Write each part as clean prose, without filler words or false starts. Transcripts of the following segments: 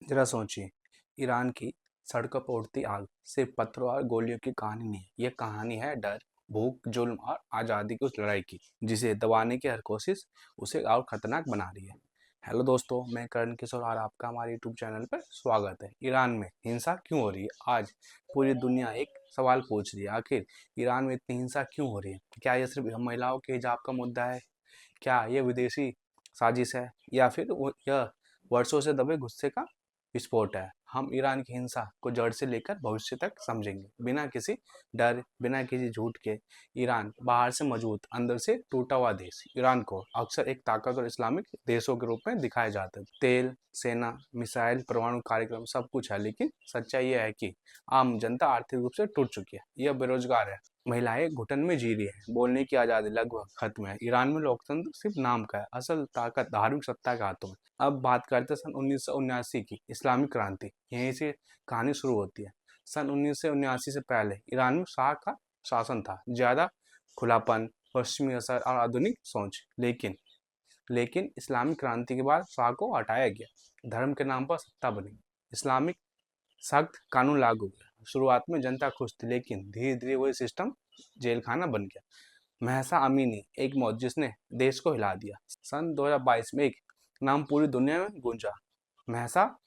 जरा सोचिए, ईरान की सड़कों पर उड़ती आग सिर्फ पत्थरों और गोलियों की कहानी नहीं है। ये कहानी है डर, भूख, जुल्म और आज़ादी की उस लड़ाई की, जिसे दबाने की हर कोशिश उसे और खतरनाक बना रही है। हेलो दोस्तों, मैं करण किशोर और आपका हमारे यूट्यूब चैनल पर स्वागत है। ईरान में हिंसा क्यों हो रही है? आज पूरी दुनिया एक सवाल पूछ रही है, आखिर ईरान में इतनी हिंसा क्यों हो रही है? क्या यह सिर्फ महिलाओं के हिजाब का मुद्दा है? क्या ये विदेशी साजिश है, या फिर यह वर्षों से दबे गुस्से का विस्फोट है? हम ईरान की हिंसा को जड़ से लेकर भविष्य तक समझेंगे, बिना किसी डर, बिना किसी झूठ के। ईरान बाहर से मजबूत, अंदर से टूटा हुआ देश। ईरान को अक्सर एक ताकतवर इस्लामिक देशों के रूप में दिखाया जाता है। तेल, सेना, मिसाइल, परमाणु कार्यक्रम सब कुछ है, लेकिन सच्चाई यह है कि आम जनता आर्थिक रूप से टूट चुकी है। यह बेरोजगार है, महिलाएं घुटन में जी रही है, बोलने की आज़ादी लगभग खत्म है। ईरान में लोकतंत्र सिर्फ नाम का है, असल ताकत धार्मिक सत्ता के हाथों में। अब बात करते हैं सन 1979 की इस्लामिक क्रांति। यहीं से कहानी शुरू होती है। सन 1979 से पहले ईरान में शाह का शासन था, ज़्यादा खुलापन, पश्चिमी असर और आधुनिक सोच। लेकिन इस्लामिक क्रांति के बाद शाह को हटाया गया, धर्म के नाम पर सत्ता बनी, इस्लामिक सख्त कानून लागू हुए। शुरुआत में जनता खुश थी, लेकिन धीरे धीरे वही सिस्टम जेल खाना बन गया। महसा अमीनी, एक मौत जिसने देश को हिला दिया। सन 2022 में एक नाम पूरी दुनिया में गूंजा, महसा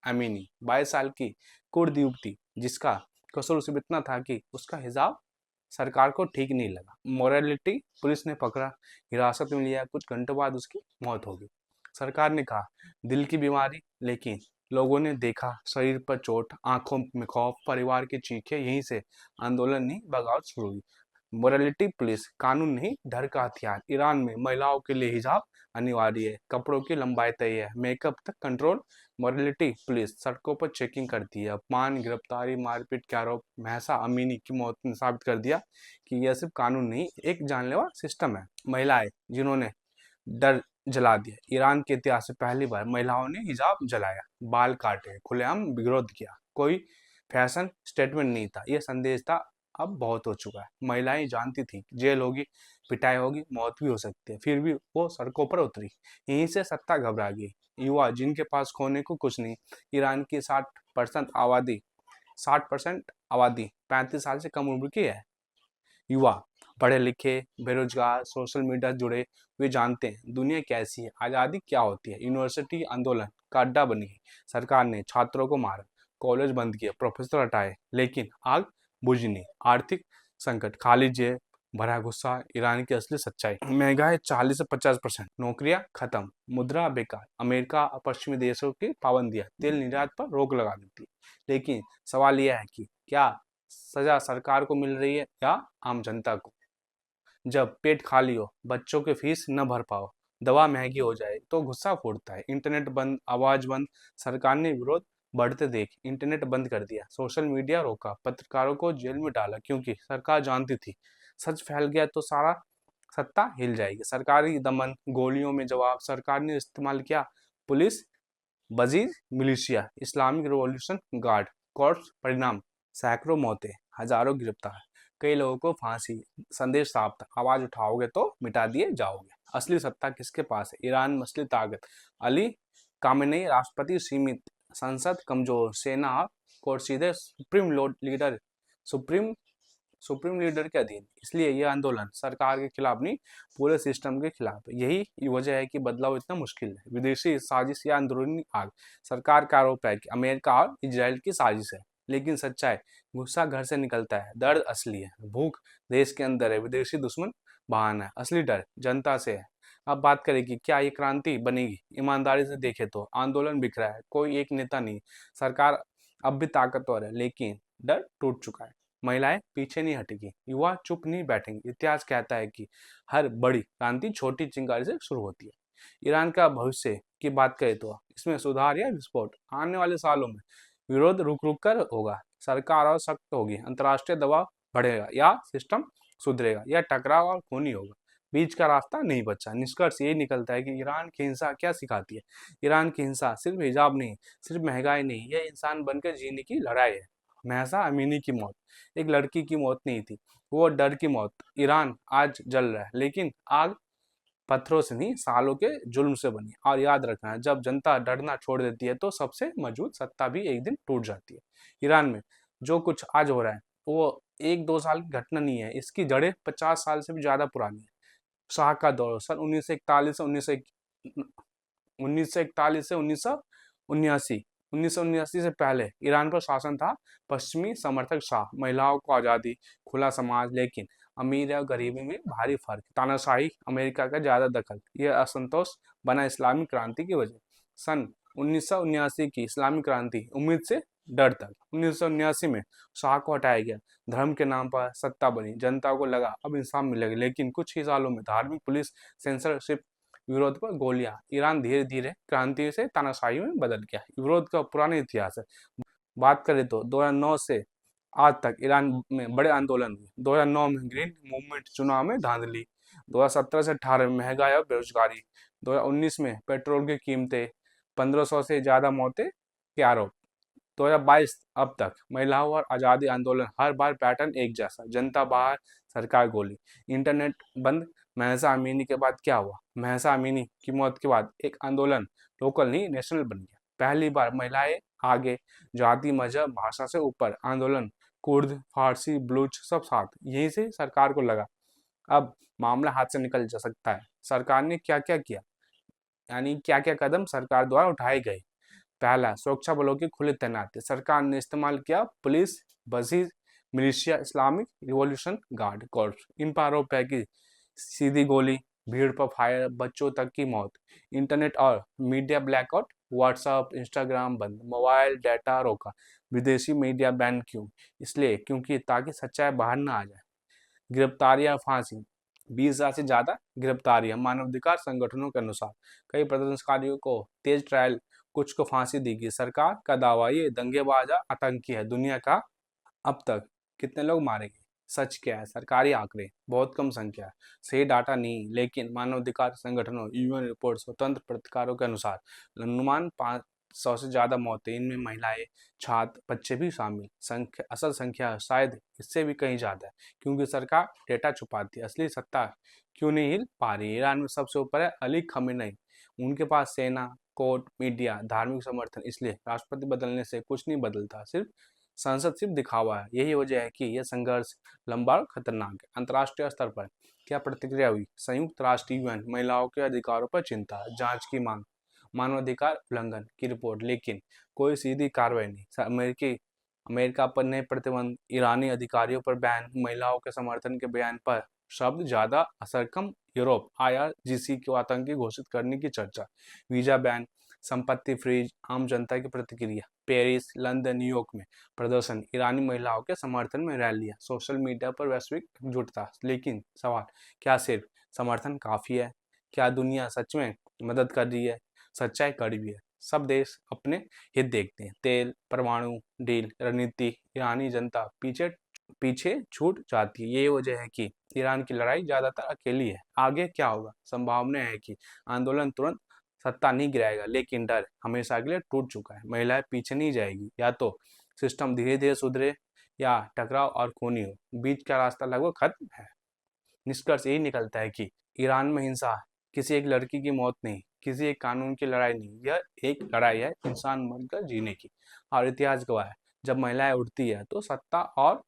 अमीनी, 22 साल की कुर्द युवती, जिसका कसूर सिर्फ इतना था कि उसका हिजाब सरकार को ठीक नहीं लगा। मोरालिटी पुलिस ने पकड़ा, हिरासत में लिया, कुछ घंटों बाद उसकी मौत हो गई। सरकार ने कहा दिल की बीमारी, लेकिन लोगों ने देखा शरीर पर चोट, आंखों में खौफ, परिवार की चीखें। यहीं से आंदोलन नहीं, बगावत शुरू हुई। मोरालिटी पुलिस, कानून नहीं, डर का हथियार। ईरान में महिलाओं के लिए हिजाब अनिवार्य है, कपड़ों की लंबाई तय है, मेकअप तक कंट्रोल। मोरालिटी पुलिस सड़कों पर चेकिंग करती है। अपमान, गिरफ्तारी, मारपीट के आरोप। महसा अमीनी की मौत ने साबित कर दिया कि यह सिर्फ कानून नहीं, एक जानलेवा सिस्टम है। महिलाएं जिन्होंने डर जला दिया। ईरान के इतिहास में पहली बार महिलाओं ने हिजाब जलाया, बाल काटे, खुलेआम विरोध किया। कोई फैशन स्टेटमेंट नहीं था, यह संदेश था अब बहुत हो चुका है। महिलाएं जानती थी जेल होगी, पिटाई होगी, मौत भी हो सकती है, फिर भी वो सड़कों पर उतरी। यहीं से सत्ता घबरा गई। युवा, जिनके पास खोने को कुछ नहीं। ईरान की 60% आबादी 35 साल से कम उम्र की है। युवा, पढ़े लिखे, बेरोजगार, सोशल मीडिया जुड़े, वे जानते हैं दुनिया कैसी है, आज़ादी क्या होती है। यूनिवर्सिटी आंदोलन का अड्डा बनी है। सरकार ने छात्रों को मारा, कॉलेज बंद किए, प्रोफेसर हटाए, लेकिन आग बुझी नहीं। आर्थिक संकट, खाली जेब, भरा गुस्सा, ईरान की असली सच्चाई। महंगाई 40 से 50%, नौकरियां खत्म, मुद्रा बेकार, अमेरिका और पश्चिमी देशों की पाबंदियां तेल निर्यात पर रोक लगा देती। लेकिन सवाल यह है कि क्या सजा सरकार को मिल रही है या आम जनता को? जब पेट खाली हो, बच्चों के फीस न भर पाओ, दवा महंगी हो जाए, तो गुस्सा फूटता है। इंटरनेट बंद, आवाज बंद। सरकार ने विरोध बढ़ते देख इंटरनेट बंद कर दिया, सोशल मीडिया रोका, पत्रकारों को जेल में डाला, क्योंकि सरकार जानती थी सच फैल गया तो सारा सत्ता हिल जाएगी। सरकारी दमन, गोलियों में जवाब। सरकार ने इस्तेमाल किया police, Basij militia, Islamic revolution guard, corpse. परिणाम सैकड़ों मौतें, हजारों गिरफ्तार, कई लोगों को फांसी। संदेश साफ था, आवाज उठाओगे तो मिटा दिए जाओगे। असली सत्ता किसके पास है? ईरान में असली ताकत अली कामेनी, राष्ट्रपति सीमित, संसद कमजोर, सेना और कोर्ट सीधे सुप्रीम सुप्रीम लीडर के अधीन। इसलिए यह आंदोलन सरकार के खिलाफ नहीं, पूरे सिस्टम के खिलाफ है। यही वजह है कि बदलाव इतना मुश्किल है। विदेशी साजिश या अंदरूनी आग। सरकार का आरोप है कि अमेरिका और इजराइल की साजिश है, लेकिन सच्चाई, गुस्सा घर से निकलता है, दर्द असली है, भूख देश के अंदर है, विदेशी दुश्मन बहाना है, असली डर जनता से है। अब बात करें कि क्या ये क्रांति बनेगी? ईमानदारी से देखें तो आंदोलन बिखरा है, कोई एक नेता नहीं। सरकार अब भी ताकतवर है, लेकिन डर टूट चुका है। महिलाएं पीछे नहीं हटेगी, युवा चुप नहीं बैठेंगे। इतिहास कहता है कि हर बड़ी क्रांति छोटी चिंगारी से शुरू होती है। ईरान का भविष्य की बात करें तो इसमें सुधार या विस्फोट? आने वाले सालों में विरोध रुक रुक कर होगा, सरकार और सख्त होगी, अंतर्राष्ट्रीय दबाव बढ़ेगा, या सिस्टम सुधरेगा, या टकराव और खूनी होगा। बीच का रास्ता नहीं बचा। निष्कर्ष ये निकलता है कि ईरान की हिंसा क्या सिखाती है? ईरान की हिंसा सिर्फ हिजाब नहीं, सिर्फ महंगाई नहीं, यह इंसान बनकर जीने की लड़ाई है। महसा अमीनी की मौत एक लड़की की मौत नहीं थी, वो डर की मौत। ईरान आज जल रहा है, लेकिन आग पत्थरों से नहीं, सालों के जुल्म से बनी। और याद रखना, जब जनता डरना छोड़ देती है तो सबसे मजबूत सत्ता भी एक दिन टूट जाती है। ईरान में जो कुछ आज हो रहा है वो एक दो साल की घटना नहीं है, इसकी जड़ें 50 साल से भी ज्यादा पुरानी है। शाह का दौर सन 1941 से 1941 से 1979, 1979 से पहले ईरान पर शासन था पश्चिमी समर्थक शाह, महिलाओं को आज़ादी, खुला समाज, लेकिन अमीर और गरीबी में भारी फर्क, तानाशाही, अमेरिका का ज्यादा दखल, यह असंतोष बना इस्लामी क्रांति की वजह। सन 1979 की इस्लामी क्रांति, उम्मीद से डर तक। 1979 में शाह को हटाया गया, धर्म के नाम पर सत्ता बनी, जनता को लगा अब इंसाफ मिलेगा, लेकिन कुछ ही सालों में धार्मिक पुलिस, सेंसरशिप, विरोध पर गोलियां। ईरान धीरे धीरे क्रांति से तानाशाही में बदल गया। विरोध का पुराना इतिहास है। बात करें तो 2009 से आज तक ईरान में बड़े आंदोलन हुए। 2009 में ग्रीन मूवमेंट, चुनाव में धांधली। 2017 से 18 में महंगाई और बेरोजगारी। 2019 में पेट्रोल की कीमतें, 1500 से ज्यादा मौतें के आरोप। 2022 अब तक महिलाओं और आज़ादी आंदोलन, हर बार पैटर्न एक जैसा, जनता बाहर, सरकार गोली। इंटरनेट बंद, महसा अमीनी के बाद क्या हुआ? महसा अमीनी की मौत के बाद एक आंदोलन लोकल नहीं नेशनल बन गया। पहली बार महिलाएं आगे, जाति, मजहब, भाषा से ऊपर आंदोलन, कुर्द, फारसी, बलूच सब साथ। यहीं से सरकार को लगा अब मामला हाथ से निकल जा सकता है। सरकार ने क्या क्या किया, यानी क्या क्या कदम सरकार द्वारा उठाए गए। पहला, सुरक्षा बलों की खुली तैनाती। सरकार ने इस्तेमाल किया police, Basij, militia, Islamic revolution guard, corps. इन पर आरोप है कि सीधी गोली, भीड़ पर फायर, बच्चों तक की मौत। इंटरनेट और मीडिया ब्लैकआउट, व्हाट्सएप, इंस्टाग्राम बंद, मोबाइल डाटा रोका। विदेशी मीडिया बैन क्यों? इसलिए क्योंकि ताकि सच्चाई बाहर ना आ जाए। गिरफ्तारियां, फांसी, 20,000 से ज्यादा गिरफ्तारियां। मानवाधिकार संगठनों के अनुसार कई प्रदर्शनकारियों को तेज ट्रायल, कुछ को फांसी दी गई। सरकार का दावा ये दंगेबाज आतंकी है। दुनिया का अब तक कितने लोग मारे गए? सच क्या है? सरकारी आंकड़े बहुत कम संख्या है, सही डाटा नहीं। लेकिन मानवाधिकार संगठनों, यूएन रिपोर्ट, स्वतंत्र पत्रकारों के अनुसार अनुमान 500 से ज्यादा मौतें, इनमें महिलाएं, छात्र, बच्चे भी शामिल। संख्या, असल संख्या शायद इससे भी कहीं ज्यादा है, क्योंकि सरकार डेटा छुपाती है। असली सत्ता क्यों नहीं हिल पा रही? ईरान में सबसे ऊपर है अली खमेनी, उनके पास सेना, कोर्ट, मीडिया, धार्मिक समर्थन। इसलिए राष्ट्रपति बदलने से कुछ नहीं बदलता, सिर्फ संसद सिर्फ दिखावा है। यही वजह है कि यह संघर्ष लंबा और खतरनाक है। अंतर्राष्ट्रीय स्तर पर क्या प्रतिक्रिया हुई? संयुक्त राष्ट्र, यूएन, महिलाओं के अधिकारों पर चिंता, जांच की मांग, मानवाधिकार उल्लंघन की रिपोर्ट, लेकिन कोई सीधी कार्रवाई नहीं। अमेरिका पर नए प्रतिबंध, ईरानी अधिकारियों पर बैन, महिलाओं के समर्थन के बयान पर शब्द ज्यादा, असर कम। यूरोप, IRGC को आतंकी घोषित करने की चर्चा, वीजा बैन, संपत्ति फ्रीज, आम जनता की प्रतिक्रिया। पेरिस, लंदन, न्यूयॉर्क में प्रदर्शन, ईरानी महिलाओं के समर्थन में रैलियां, सोशल मीडिया पर वैश्विक एकजुटता। लेकिन सवाल, क्या सिर्फ समर्थन काफी है? क्या दुनिया सच में मदद कर रही है? सच्चाई कड़वी है, सब देश अपने हित देखते हैं। तेल, परमाणु डील, रणनीति, ईरानी जनता पीछे पीछे छूट जाती है। ये वजह है कि ईरान की लड़ाई ज्यादातर अकेली है। आगे क्या होगा? संभावना है कि आंदोलन तुरंत सत्ता नहीं गिराएगा, लेकिन डर हमेशा के लिए टूट चुका है। महिलाएं पीछे नहीं जाएगी। या तो सिस्टम धीरे धीरे सुधरे, या टकराव और खूनी हो। बीच का रास्ता लगभग खत्म है। निष्कर्ष यही निकलता है कि ईरान में हिंसा किसी एक लड़की की मौत नहीं, किसी एक कानून की लड़ाई नहीं, यह एक लड़ाई है इंसान बनकर जीने की। और इतिहास गवाह है, जब महिलाएं उठती है तो सत्ता और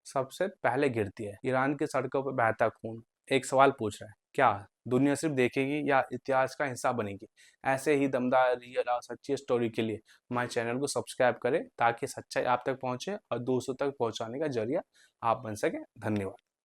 सबसे पहले गिरती है। ईरान की सड़कों पर बहता खून एक सवाल पूछ रहा है, क्या दुनिया सिर्फ देखेगी या इतिहास का हिस्सा बनेगी? ऐसे ही दमदार, रियल और सच्ची स्टोरी के लिए हमारे चैनल को सब्सक्राइब करें, ताकि सच्चाई आप तक पहुंचे और दूसरों तक पहुंचाने का जरिया आप बन सके। धन्यवाद।